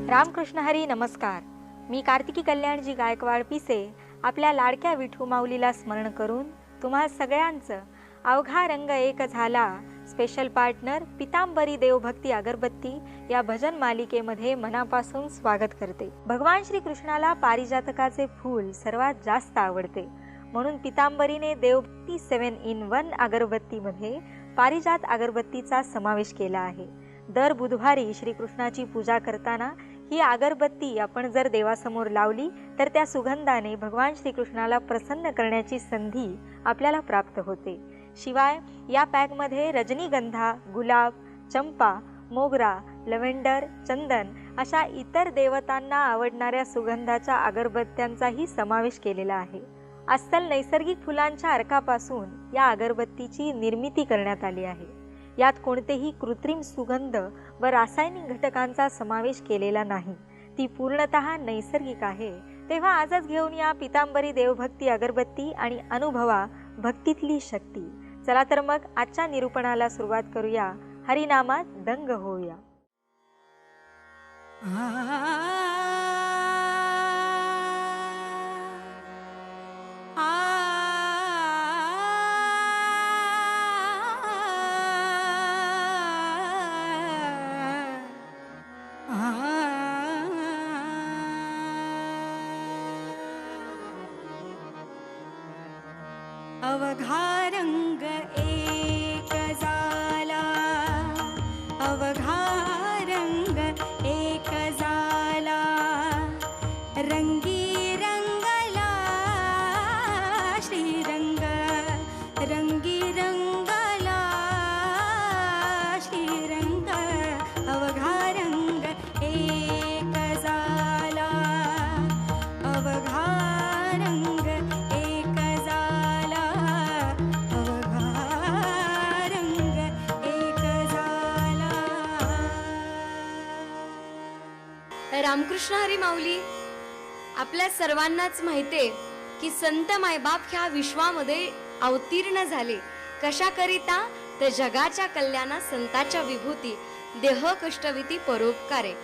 रामकृष्ण हरी नमस्कार. मी कार्तिकी कल्याणजी गायकवाड पिसे आपल्या लाडक्या विठू माऊलीला स्मरण करून तुम्हा सगळ्यांचं अवघा रंग एक झाला स्पेशल पार्टनर पितांबरी देवभक्ती अगरबत्ती या भजन मालिकेमध्ये मनापासून स्वागत करते. भगवान श्री कृष्णाला पारिजातकाचे फूल सर्वात जास्त आवडते, म्हणून पितांबरीने देवभक्ती 7-in-1 अगरबत्तीमध्ये पारिजात अगरबत्तीचा समावेश केला आहे. दर बुधवारी श्रीकृष्णाची पूजा करताना ही अगरबत्ती आपण जर देवासमोर लावली तर त्या सुगंधाने भगवान श्रीकृष्णाला प्रसन्न करण्याची संधी आपल्याला प्राप्त होते. शिवाय या पॅकमध्ये रजनीगंधा, गुलाब, चंपा, मोगरा, लव्हेंडर, चंदन अशा इतर देवतांना आवडणाऱ्या सुगंधाच्या अगरबत्त्यांचाही समावेश केलेला आहे. अस्सल नैसर्गिक फुलांच्या अर्कापासून या अगरबत्तीची निर्मिती करण्यात आली आहे. यात कोणतेही कृत्रिम सुगंध व रासायनिक घटकांचा समावेश केलेला नाही. ती पूर्णतः नैसर्गिक आहे. तेव्हा आजच घेऊन या पितांबरी देवभक्ती अगरबत्ती आणि अनुभवा भक्तीतली शक्ती. चला तर मग आजच्या निरूपणाला सुरुवात करूया. हरिनामात दंग होऊया. अवघा रंग एक झाला, अवघा रंग एक झाला, रंगी रंगला श्रीरंग, रंगी रंगला श्रीरंग. अवघा रंग एक झाला, अवघा रंग एक झाला, रामकृष्ण हरी माऊली. आपल्या सर्वांनाच माहितीये की संत मायबाप ह्या विश्वामध्ये अवतीर्ण झाले कशाकरिता, तर जगाच्या कल्याणा संताच्या विभूती, देह कष्टविती परोपकारे.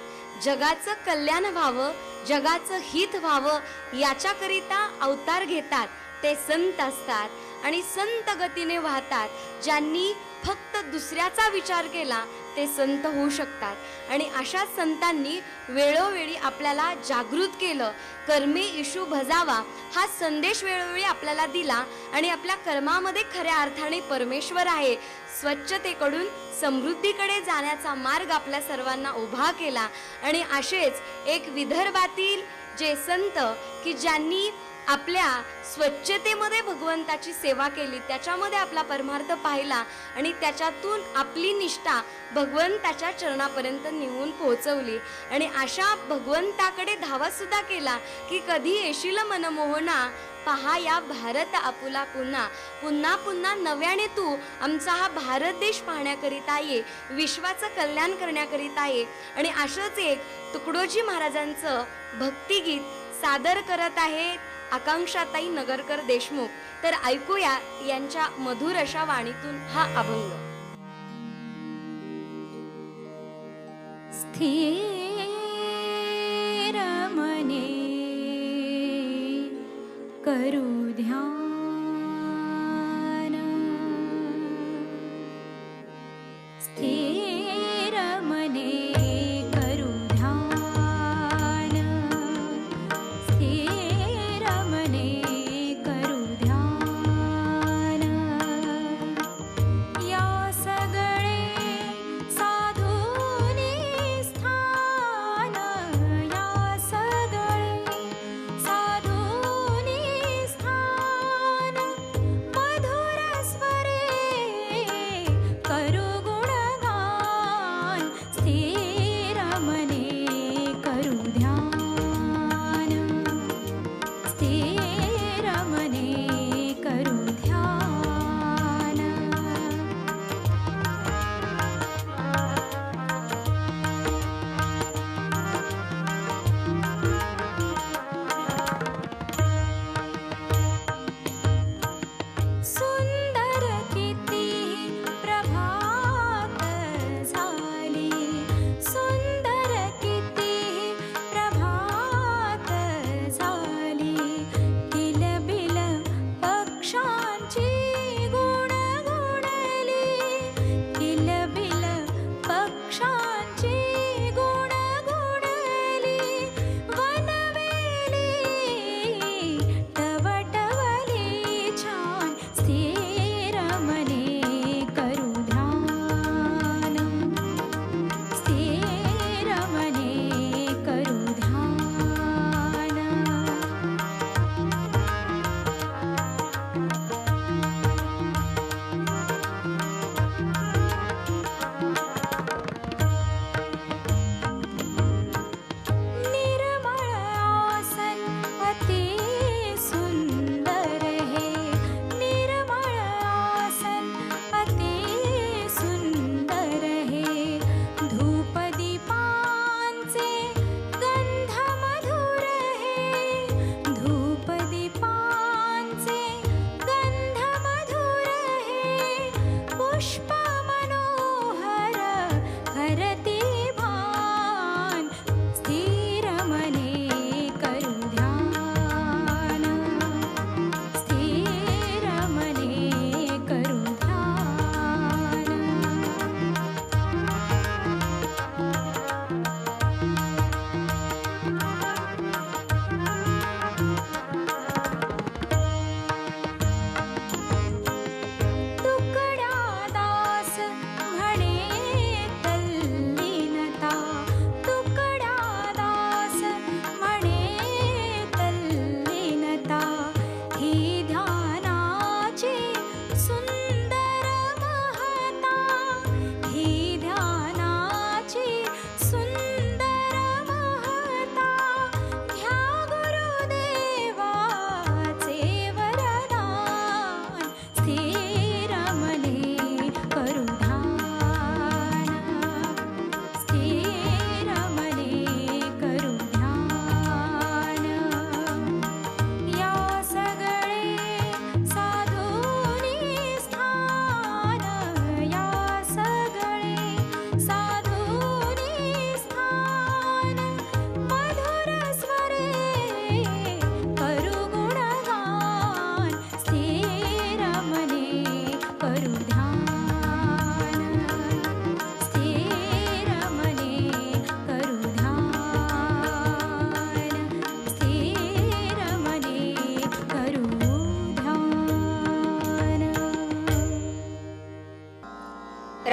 जगाचं कल्याण व्हावं, जगाचं हित व्हावं याच्याकरिता अवतार घेतात ते संत असतात आणि संत गतीने वाहतात. ज्यांनी फक्त दुसऱ्याचा विचार केला ते संत होऊ शकतात. आणि अशा संतांनी वेळोवेळी आपल्याला जागृत केलं. कर्मे इशू भजावा हा संदेश वेळोवेळी आपल्याला दिला आणि आपल्या कर्मामध्ये खऱ्या अर्थाने परमेश्वर आहे. स्वच्छतेकडून समृद्धीकडे जाण्याचा मार्ग आपल्या सर्वांना उभा केला. आणि असेच एक विदर्भातील जे संत की ज्यांनी आपल्या स्वच्छतेमध्ये भगवंताची सेवा केली, त्याच्यामध्ये आपला परमार्थ पाहिला आणि त्याच्यातून आपली निष्ठा भगवंताच्या चरणापर्यंत नेऊन पोहोचवली. आणि अशा भगवंताकडे धावा सुद्धा केला की कधी येशील मनमोहना, पहा या भारत आपुला पुन्हा. पुन्हा पुन्हा नव्याने तू आमचा हा भारत देश पाहण्याकरिता ये, विश्वाचं कल्याण करण्याकरिता ये. आणि अशाच एक तुकडोजी महाराजांचं भक्तिगीत सादर करत आहेत आकांक्षाताई नगरकर देशमुख. तर ऐकूया यांच्या मधुर अशा वाणीतून हा अभंग. स्थिर मने करू ध्यान, स्थिर मने करू ध्यान, स्थिर मने करू ध्यान. या सगळे साधूनी स्थान, या सगळे साधूनी स्थान.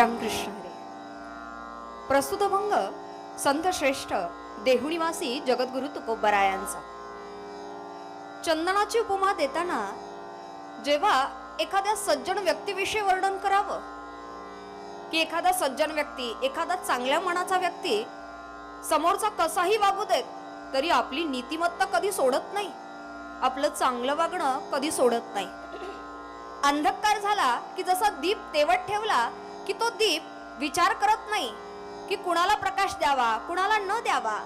रामकृष्ण हरी. प्रस्तुत अभंग संत श्रेष्ठ देहुनिवासी जगद्गुरु तुकोबरायांचा. चंदनाची उपमा देताना जेव्हा एखाद्या सज्जन व्यक्तीविषयी वर्णन करावं, की एखादा सज्जन व्यक्ती, एखादा चांगल्या मनाचा व्यक्ती समोरचा कसाही वागू देत तरी आपली नीतिमत्ता कधी सोडत नाही, आपलं चांगलं वागणं कधी सोडत नाही. अंधकार झाला की जसा दीप तेवत ठेवला की तो दीप विचार करत नाही की कुणाला प्रकाश द्यावा कुणाला न द्यावा,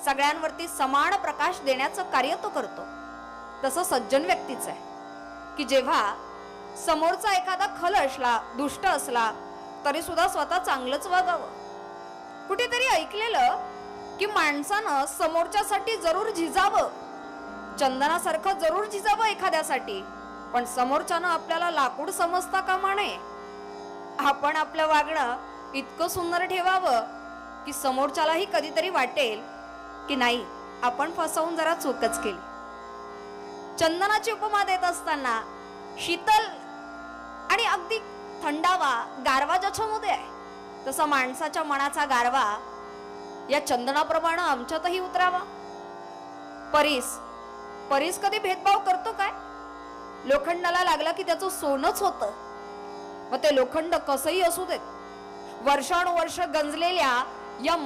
सगळ्यांवरती समान प्रकाश देण्याचं कार्य तो करतो. तसं सज्जन व्यक्तीच आहे की जेव्हा समोरचा एखादा खल असला, दुष्ट असला तरी सुद्धा स्वतः चांगलंच वागावं. कुठेतरी ऐकलेलं की माणसानं समोरच्यासाठी जरूर झिजावं, चंदनासारखं जरूर झिजावं एखाद्यासाठी, पण समोरच्यानं आपल्याला लाकूड समजता कामा नये. आपण आपलं वागणं इतकं सुंदर ठेवावं की समोरच्यालाही कधीतरी वाटेल की नाही, आपण फसवून जरा चूकच केली. चंदनाची उपमा देत असताना शीतल आणि अगदी थंडावा, गारवा ज्याच्यामध्ये आहे, तसा माणसाच्या मनाचा गारवा या चंदनाप्रमाणे आमच्यातही उतरावा. परीस कधी भेदभाव करतो काय? लोखंडाला लागला की त्याचं सोनच होतं. मग ते लोखंड कसंही असू देत, वर्षानुवर्ष गंजलेल्या या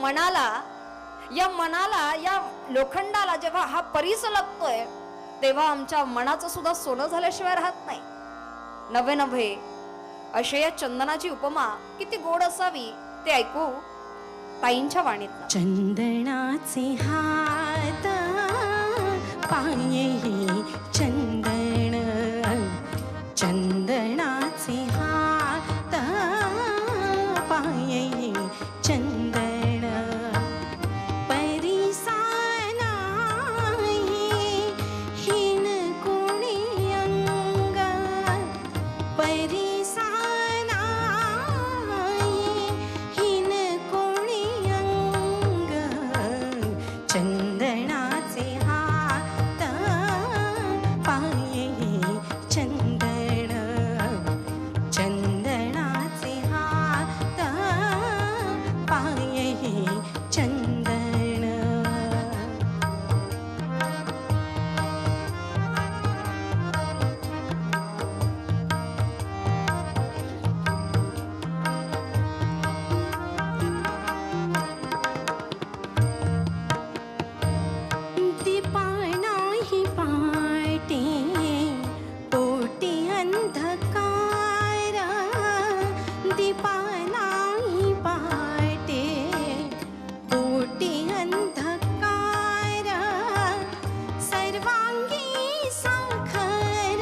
लोखंडाला जेव्हा हा परीस लागतोय तेव्हा आमच्या मनाचं सुद्धा सोनं झाल्याशिवाय राहत नाही. नव्हे अशा या चंदनाची उपमा किती गोड असावी ते ऐकू ताईंच्या वाणीत. चंदनाचे हात पायही चंदन, चंदनाचे हात पायही चंदन, परिसाना हिन कोणी अंग, परिसाना हिन कोणी अंग, चंदनाचे हात पायही चंदन, चंदनाचे हात पायही चंदन. दीपानाही पाटे पोटी अंधकार, दीपानाही पाटे पोटी अंधकार, सर्वांगी साखर,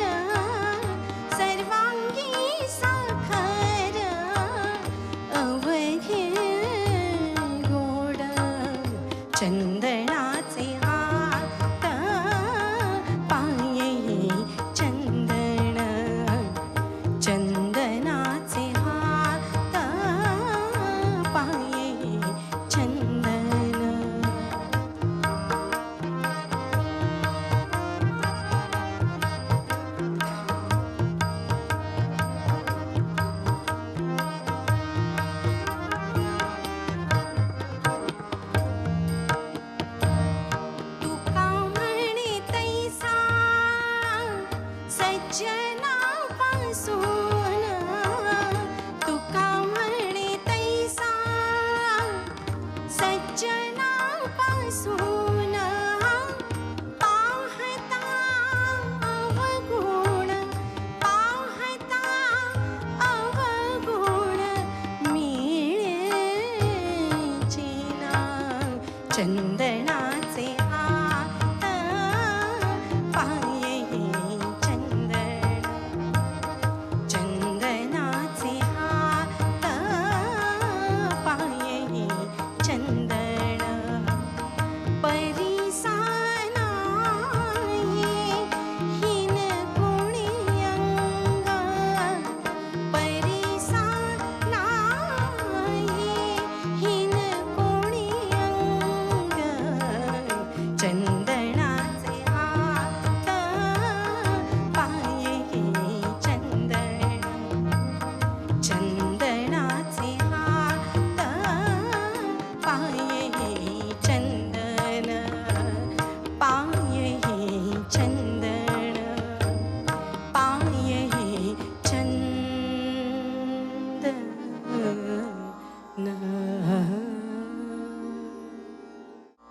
सर्वांगी साखर, अवघे गोड, चंदनाचे हात पायही चंदन, चंदनाचे हात पायही चंदन. तुका म्हणे तैसा सज्जनापासून, तुका म्हणे तैसा सज्जनापासून, पाहता अवगुण, पाहता अवगुण मिळेची ना, चंदनाचे हात पायही चंदन, चंदनाचे हात पायही चंदन, परिसाना हिन कोणी अंग, परिसाना हिन कोणी अंग,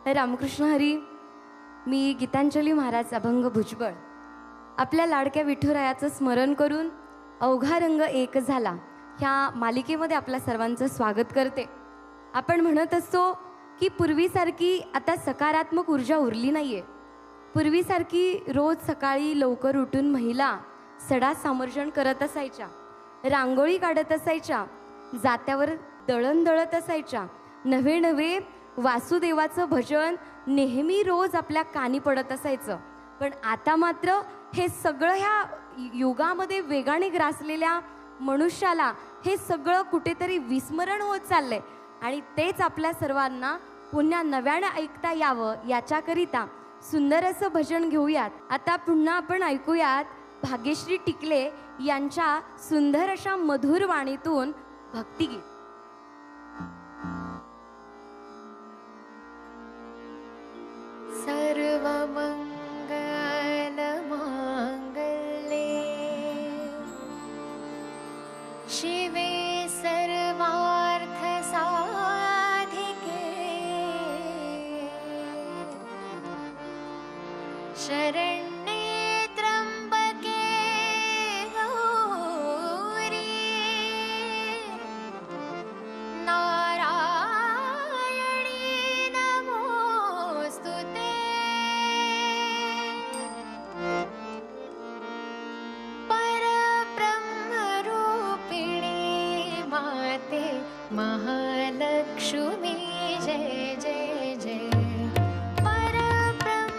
रामकृष्ण हरी. मी गीतांजली महाराज अभंग भुजबळ आपल्या लाडक्या विठुरायाचं स्मरण करून अवघा रंग एक झाला ह्या मालिकेमध्ये आपल्या सर्वांचं स्वागत करते. आपण म्हणत असतो की पूर्वीसारखी आता सकारात्मक ऊर्जा उरली नाही आहे. पूर्वीसारखी रोज सकाळी लवकर उठून महिला सडा समर्जन करत असायच्या, रांगोळी काढत असायच्या, जात्यावर दळण दळत असायच्या, नवे नवे वासुदेवाचं भजन नेहमी रोज आपल्या कानी पडत असायचं. पण आता मात्र हे सगळं ह्या युगामध्ये वेगाने ग्रासलेल्या मनुष्याला हे सगळं कुठेतरी विस्मरण होत चाललंय आणि तेच आपल्या सर्वांना पुन्हा नव्यानं ऐकता यावं याच्याकरिता सुंदर असं भजन घेऊयात. आता पुन्हा आपण ऐकूयात भाग्यश्री टिकले यांच्या सुंदर अशा मधुर वाणीतून भक्तिगीत. शिवे सर्वार्थ साधिके शरण्ये त्र्यंबके गौरी नारायणी नमोस्तुते. माते महालक्ष्मी जय जय जय. परब्रह्मरूपिणी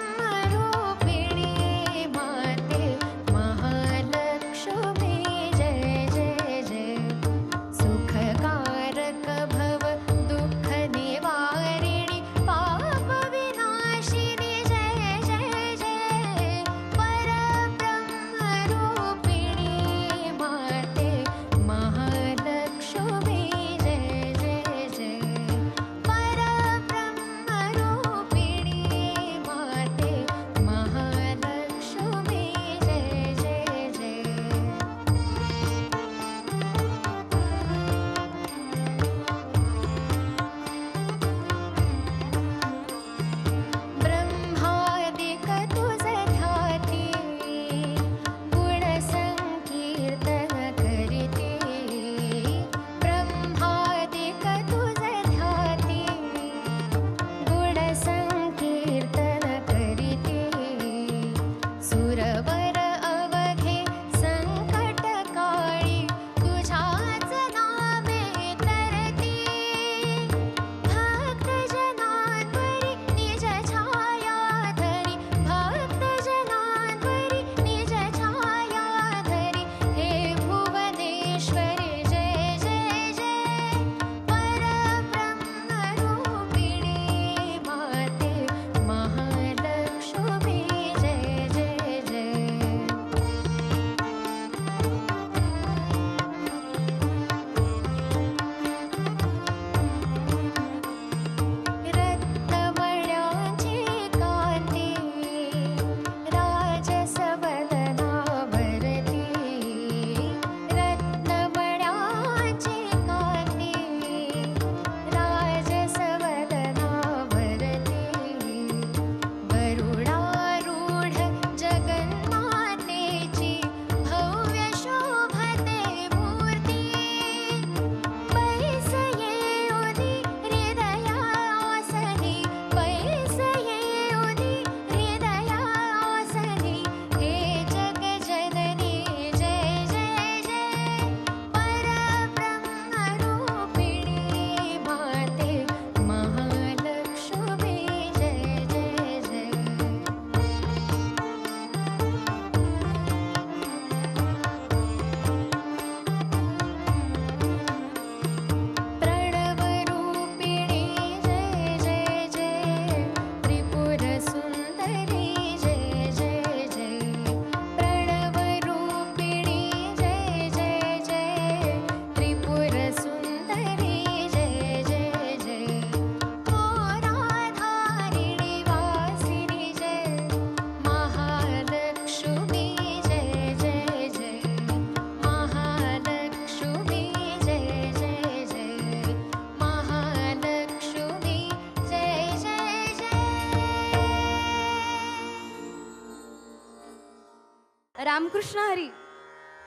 रामकृष्ण हरी.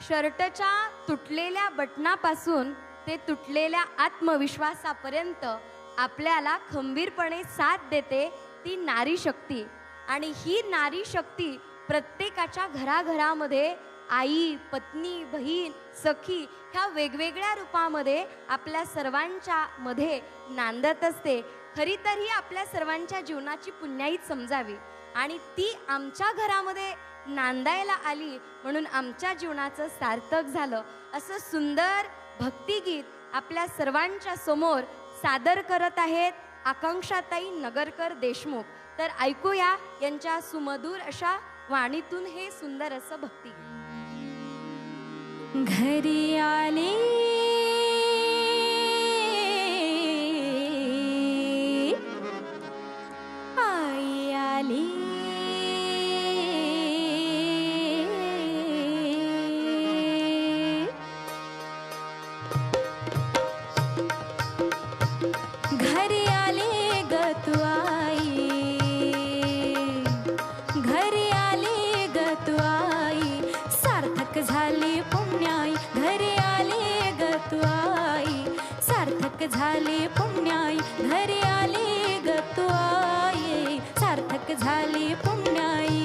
शर्टच्या तुटलेल्या बटनापासून ते तुटलेल्या आत्मविश्वासापर्यंत आपल्याला खंबीरपणे साथ देते ती नारी शक्ती. आणि ही नारी शक्ती प्रत्येकाच्या घराघरामध्ये आई, पत्नी, बहीण, सखी ह्या वेगवेगळ्या रूपामध्ये आपल्या सर्वांच्या मध्ये नांदत असते. खरी तर ही आपल्या सर्वांच्या जीवनाची पुण्याईच समजावी आणि ती आमच्या घरामध्ये नांदायला आली म्हणून आमच्या जीवनाचं सार्थक झालं. असं सुंदर भक्तिगीत आपल्या सर्वांच्या समोर सादर करत आहेत आकांक्षाताई नगरकर देशमुख. तर ऐकूया यांच्या सुमधुर अशा वाणीतून हे सुंदर असं भक्तिगीत. घरी आले आई आली घरी आले ग तू आई घरी आले ग तू आई सार्थक झाली पुण्याई घरी आले ग तू आई सार्थक झाली पुण्याई घरी आले ग तू आई सार्थक झाली पुण्याई.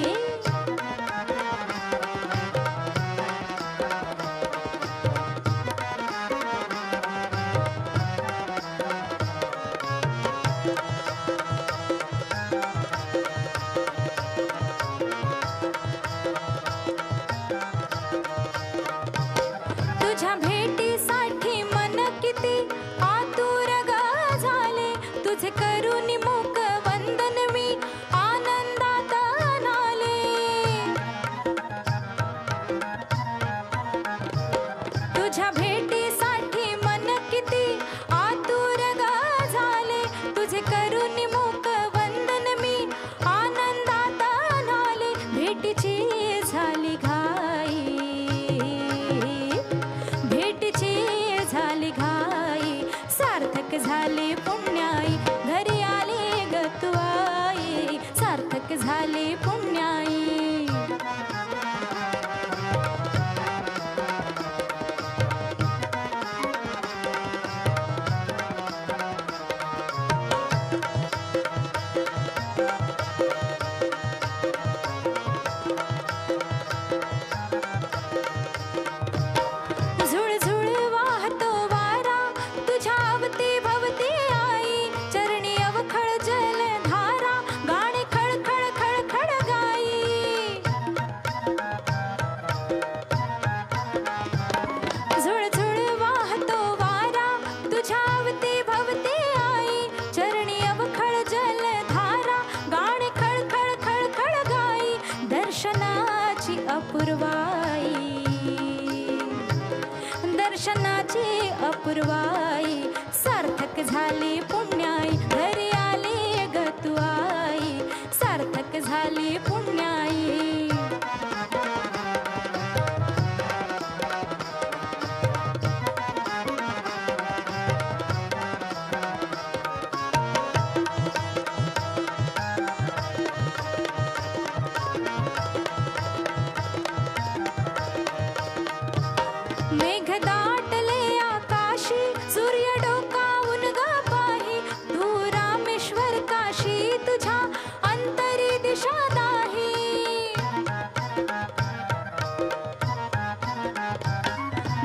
तुझ्या भेटीसाठी मन किती आतुर ग झाले तुझे करून मुख वंदन मी आनंदात नाले. तुझ्या भेटीसाठी मन किती आतुर ग झाले तुझे करून मुख वंदन मी आनंदात नाले. भेटीची झाली घाई भेटीची झाली घाई सार्थक झाली पुण्याई घरी आले ग तू आई सार्थक झाली पुण्याई. झुळझुळ वाहतो वारा तुझ्या अवती भवती आई चरणी अवखळ जल धारा गाणे खळखळ खळखळ गाई. झुळझुळ वाहतो वारा तुझ्या अवती भवती आई चरणी अवखळ जल धारा गाणे खळखळ खळखळ गाई. दर्शनाची अपूर्वाई दर्शनाची अपूर्वाई सार्थक झाली पुण्याई घरी आली ग तू आई सार्थक झाली पुण्याई. मेघ दाटले आकाशी सूर्य डोकावून ग पाही तू रामेश्वर काशी तुझ्या अंतरी दिशा नाही.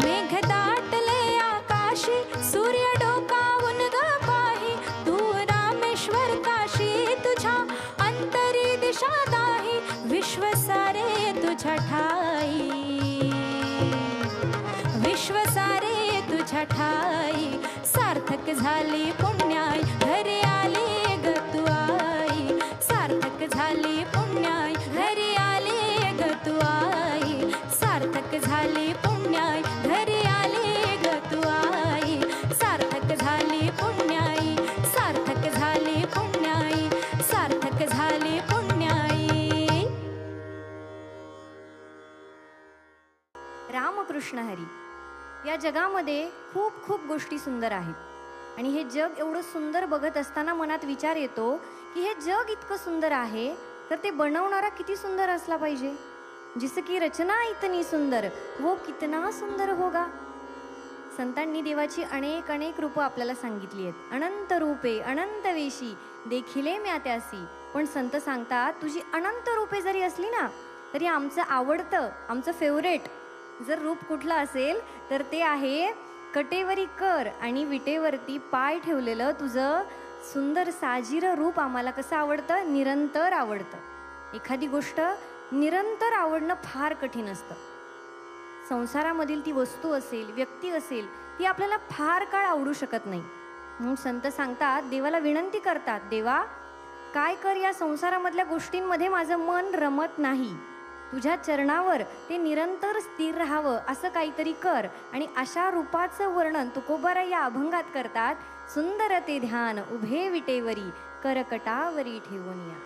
मेघ दाटले आकाशी सूर्य डोकावून ग पाही तू रामेश्वर काशी तुझ्या अंतरी दिशा नाही. विश्व सारे तुझ्या ठाई विश्व सारे तुझ्या ठाई सार्थक झाली पुण्याई घरी आले ग तू आई सार्थक झाली पुण्याई घरी आले ग तू आई सार्थक झाली पुण्याई घरी आले ग तू आई सार्थक झाली पुण्याई सार्थक झाली पुण्याई सार्थक झाली पुण्याई. रामकृष्ण हरी. या जगामध्ये खूप खूप गोष्टी सुंदर आहेत आणि हे जग एवढं सुंदर बघत असताना मनात विचार येतो की हे जग इतकं सुंदर आहे तर ते बनवणारा किती सुंदर असला पाहिजे. जिसकी रचना इतनी सुंदर वो कितना सुंदर होगा. संतांनी देवाची अनेक अनेक रूपं आपल्याला सांगितली आहेत. अनंत रूपे अनंत वेशी देखिले म्या त्यासी. पण संत सांगतात तुझी अनंत रूपे जरी असली ना तरी आमचं आवडतं, आमचं फेवरेट जर रूप कुठलं असेल तर ते आहे कटेवरी कर आणि विटेवरती पाय ठेवलेलं तुझं सुंदर साजिरं रूप. आम्हाला कसं आवडतं? निरंतर आवडतं. एखादी गोष्ट निरंतर आवडणं फार कठीण असतं. संसारामधील ती वस्तू असेल, व्यक्ती असेल, ती आपल्याला फार काळ आवडू शकत नाही. म्हणून संत सांगतात, देवाला विनंती करतात, देवा काय कर, या संसारामधल्या गोष्टींमध्ये माझं मन रमत नाही, तुझ्या चरणावर ते निरंतर स्थिर राहावं असं काहीतरी कर. आणि अशा रूपाचं वर्णन तुकोबाराय या अभंगात करतात. सुंदर ते ध्यान उभे विटेवरी करकटावरी ठेवून या.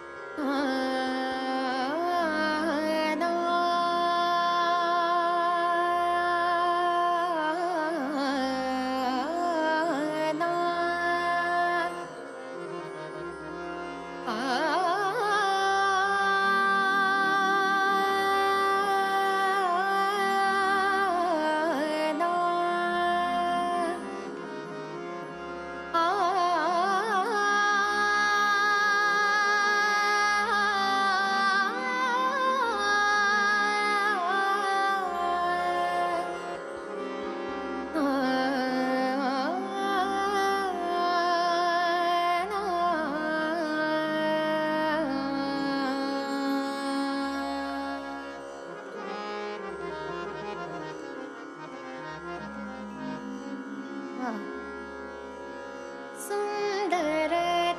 सुंदर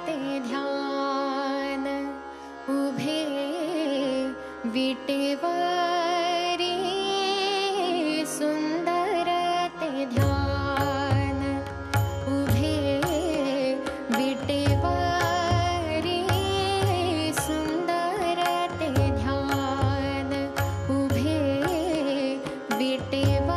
ते ध्यान उभे विटेवरी. सुंदर ते ध्यान उभे विटेवरी. सुंदर ते ध्यान उभे विटेवरी.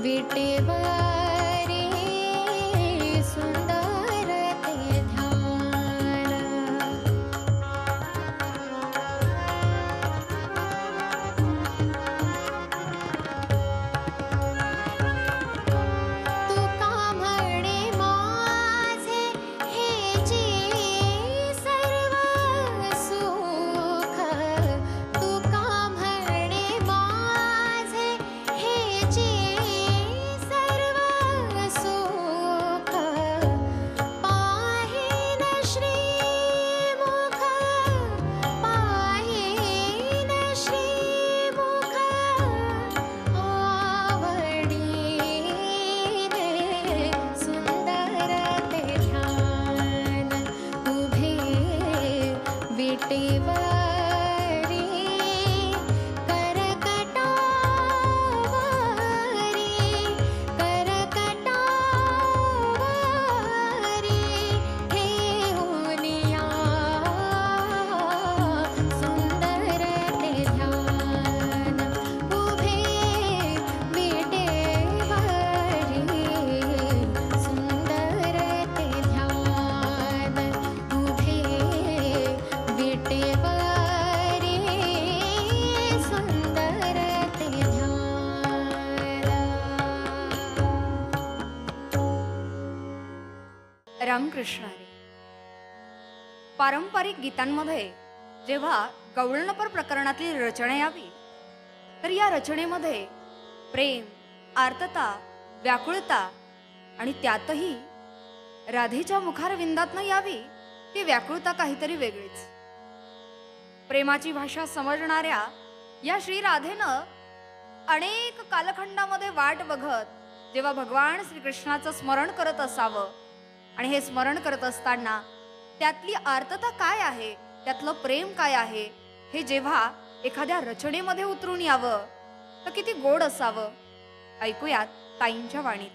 विटेवरी. सुंदर ते रामकृष्ण हरी. पारंपरिक गीतांमध्ये जेव्हा गवळणपर प्रकरणातली रचना यावी तर या रचनेमध्ये प्रेम, आर्तता, व्याकुळता आणि त्यातही राधेच्या मुखारविंदातनं यावी ती व्याकुळता काहीतरी वेगळीच. प्रेमाची भाषा समजणाऱ्या या श्री राधेनं अनेक कालखंडामध्ये वाट बघत जेव्हा भगवान श्रीकृष्णाचं स्मरण करत असावं आणि हे स्मरण करत असताना त्यातली आर्तता काय आहे, त्यातलं प्रेम काय आहे हे जेव्हा एखाद्या रचनेमध्ये उतरून यावं तर किती गोड असावं. ऐकूयात ताईंच्या वाणीत.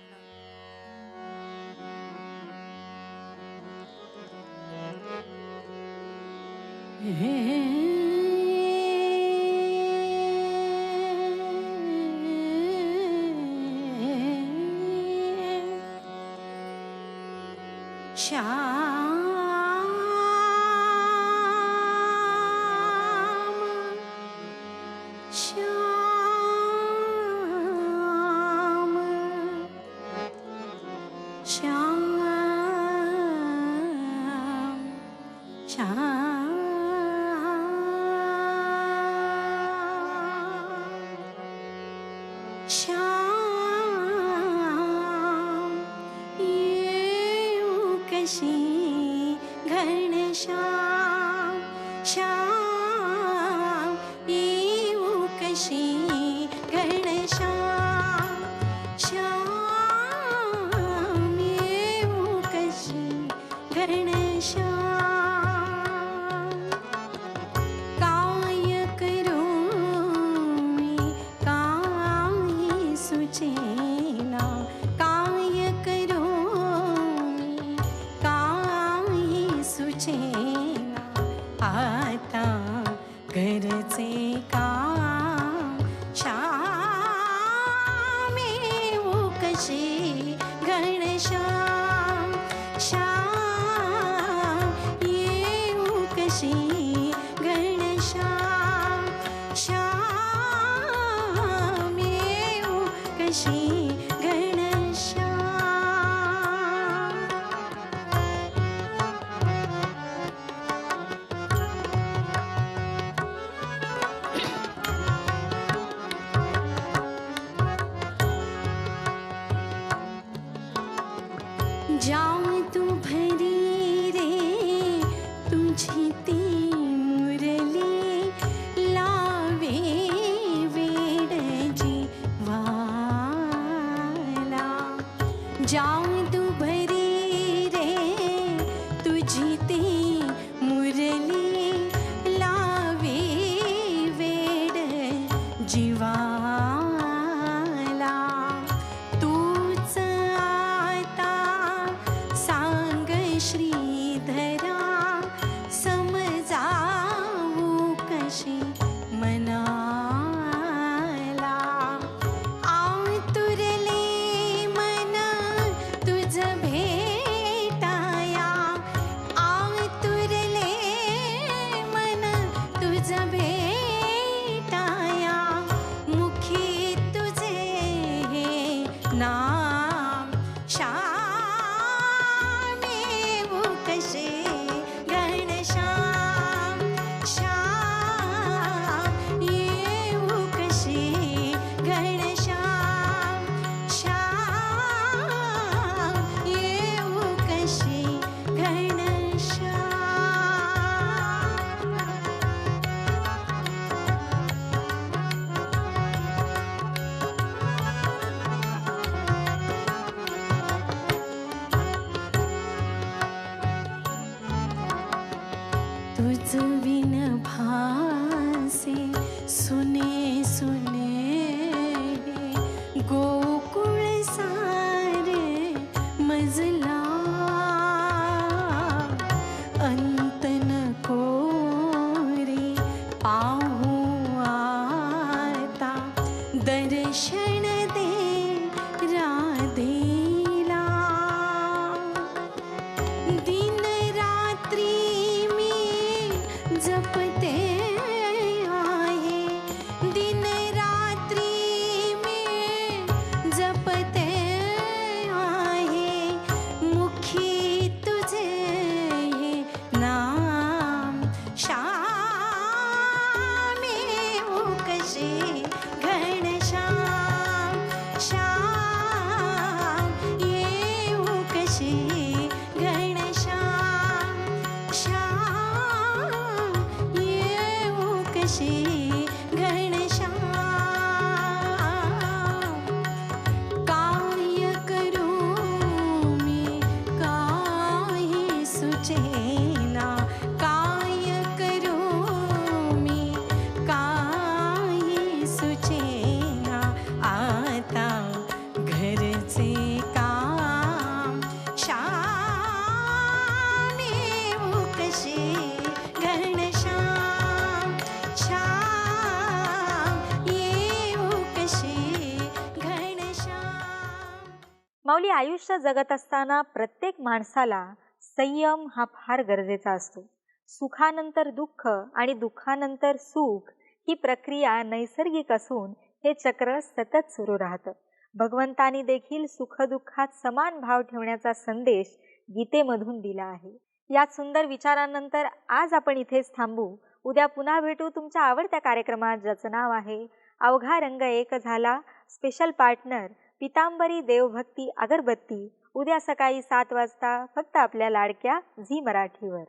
कशी घनश्याम श्याम येऊ कशी घनश्याम काय करू मी काही सुचेना काय करू मी काही सुचेना आता घरचे काम श्याम येऊ कशी घनश्याम श्याम येऊ कशी घनश्याम. माऊली, आयुष्य जगत असताना प्रत्येक माणसाला संयम हा फार गरजेचा असतो. सुखानंतर दुःख आणि दुःखानंतर सुख ही प्रक्रिया नैसर्गिक असून हे चक्र सतत सुरू राहतं. भगवंतानी देखील सुखदुःखात समान भाव ठेवण्याचा संदेश गीतेमधून दिला आहे. या सुंदर विचारांनंतर आज आपण इथेच थांबू. उद्या पुन्हा भेटू तुमच्या आवडत्या कार्यक्रमात, ज्याचं नाव आहे अवघा रंग एक झाला. स्पेशल पार्टनर पितांबरी देवभक्ती अगरबत्ती. उद्या सकाळी 7 वाजता फक्त आपल्या लाडक्या झी मराठीवर.